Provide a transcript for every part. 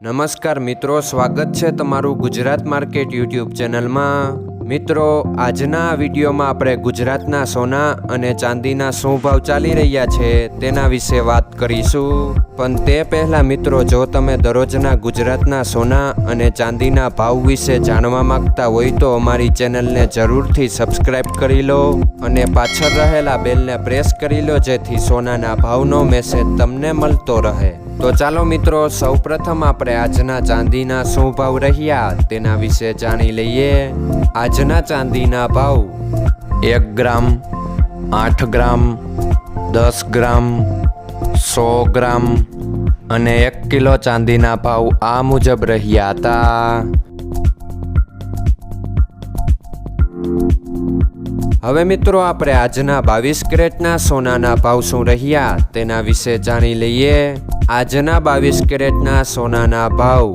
નમસ્કાર મિત્રો, સ્વાગત છે તમારું ગુજરાત માર્કેટ યુટ્યુબ ચેનલમાં। મિત્રો, આજના વિડીયોમાં આપણે ગુજરાતના સોના અને ચાંદીના શું ભાવ ચાલી રહ્યા છે તેના વિશે વાત કરીશું। પણ તે પહેલાં મિત્રો, જો તમે દરરોજના ગુજરાતના સોના અને ચાંદીના ભાવ વિશે જાણવા માંગતા હોય તો અમારી ચેનલને જરૂરથી સબસ્ક્રાઈબ કરી લો અને પાછળ રહેલા બેલને પ્રેસ કરી લો, જેથી સોનાના ભાવનો મેસેજ તમને મળતો રહે। તો ચાલો મિત્રો, સૌપ્રથમ આપણે આજના ચાંદીના શું ભાવ રહ્યા તેના વિશે જાણી લઈએ। આજના ચાંદીના ભાવ 1 ગ્રામ, 8 ગ્રામ, 10 ગ્રામ, 100 ગ્રામ અને 1 કિલો ચાંદીના ભાવ આ મુજબ રહ્યા હતા। હવે મિત્રો, આપણે આજના 22 કેરેટના સોનાના ભાવ શું રહ્યા તેના વિશે જાણી લઈએ। આજના 22 કેરેટના સોનાના ભાવ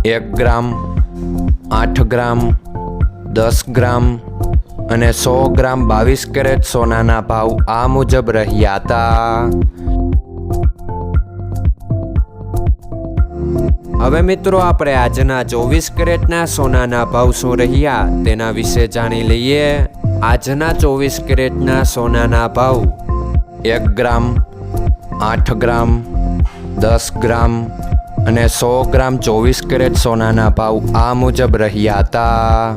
1 ગ્રામ, 8 ગ્રામ, 10 ગ્રામ અને 100 ગ્રામ 22 કેરેટ સોનાના ભાવ આ મુજબ રહ્યા હતા। હવે મિત્રો, આપણે આજના 24 કેરેટના સોનાના ભાવ શું રહ્યા તેના વિશે જાણી લઈએ। આજના 24 કેરેટના સોનાના ભાવ 1 ગ્રામ, 8 ગ્રામ, 10 ગ્રામ અને 100 ગ્રામ 24 કેરેટ સોનાના ભાવ આ મુજબ રહ્યા હતા।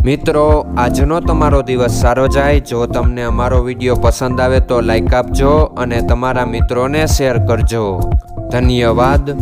મિત્રો, આજનો તમારો દિવસ સારો જાય। જો તમને અમારો વિડીયો પસંદ આવે તો લાઈક આપજો અને તમારા મિત્રોને શેર કરજો। ધન્યવાદ।